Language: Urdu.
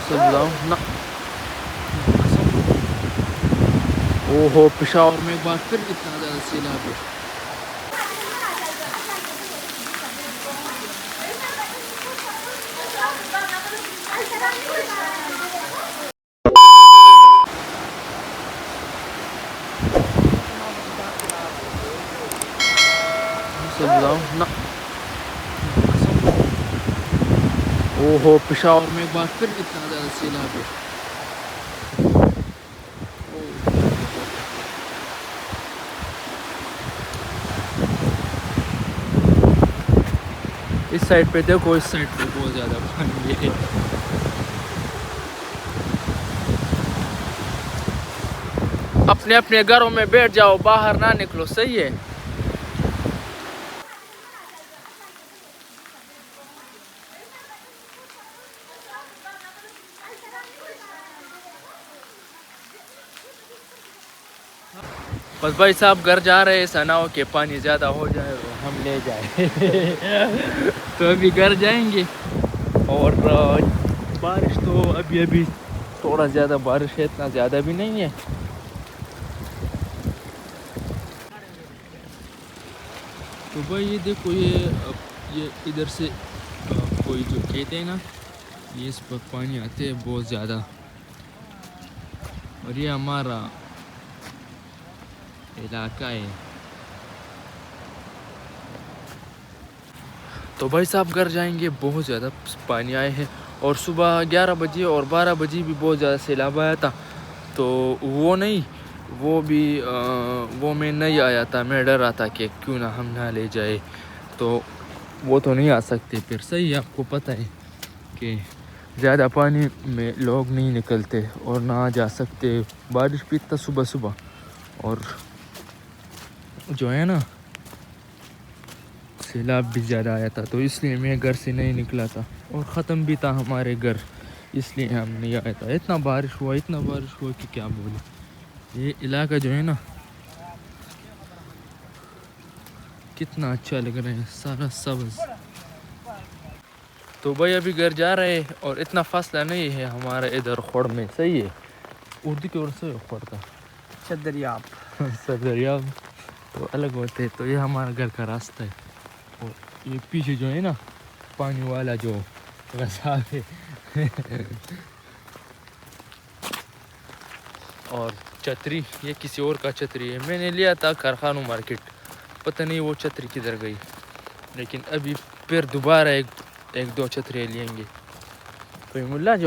سے بلاؤں نہ. اوہو پشاور میں ایک بار پھر اتنا زیادہ سیلاب ہے. سے بلاؤں نہ. اوہو پشاور میں ایک بار پھر اتنا زیادہ سیلاب ہے. اس سائڈ پہ دیکھو, اس سائڈ پہ بہت زیادہ پانی ہے. اپنے اپنے گھروں میں بیٹھ جاؤ, باہر نہ نکلو, صحیح ہے. بس بھائی صاحب گھر جا رہے, ایسا نہ ہو کہ پانی زیادہ ہو جائے اور ہم لے جائیں. تو ابھی گھر جائیں گے. اور بارش تو ابھی تھوڑا زیادہ بارش ہے, اتنا زیادہ بھی نہیں ہے. تو بھائی یہ دیکھو, یہ ادھر سے کوئی جو کھیت ہے نا, یہ اس پر پانی آتے ہیں بہت زیادہ. اور یہ ہمارا علاقہ ہے. تو بھائی صاحب گھر جائیں گے, بہت زیادہ پانی آئے ہیں. اور صبح 11 بجے اور 12 بجے بھی بہت زیادہ سیلاب آیا تھا. تو وہ میں نہیں آیا تھا. میں ڈر رہا تھا کہ کیوں نہ ہم نہ لے جائے. تو وہ تو نہیں آ سکتے پھر, صحیح آپ کو پتہ ہے کہ زیادہ پانی میں لوگ نہیں نکلتے اور نہ جا سکتے. بارش بھی تھا صبح صبح, اور جو ہے نا سیلاب بھی زیادہ آیا تھا. تو اس لیے میں گھر سے نہیں نکلا تھا, اور ختم بھی تھا ہمارے گھر, اس لیے ہم نہیں آیا تھا. اتنا بارش ہوا کہ کیا بولے. یہ علاقہ جو ہے نا کتنا اچھا لگ رہا ہے, سارا سبز. تو بھائی ابھی گھر جا رہے, اور اتنا فاصلہ نہیں ہے ہمارا ادھر خوڑ میں, صحیح ہے. اردو کی سے خوڑ کا دریاب تو الگ ہوتے ہیں. تو یہ ہمارا گھر کا راستہ ہے. اور یہ پیچھے جو ہے نا پانی والا جو راستہ ہے, اور چھتری یہ کسی اور کا چھتری ہے. میں نے لیا تھا کارخانوں مارکیٹ, پتہ نہیں وہ چھتری کدھر گئی. لیکن ابھی پھر دوبارہ ایک دو چھتریاں لیں گے. کوئی ملا جو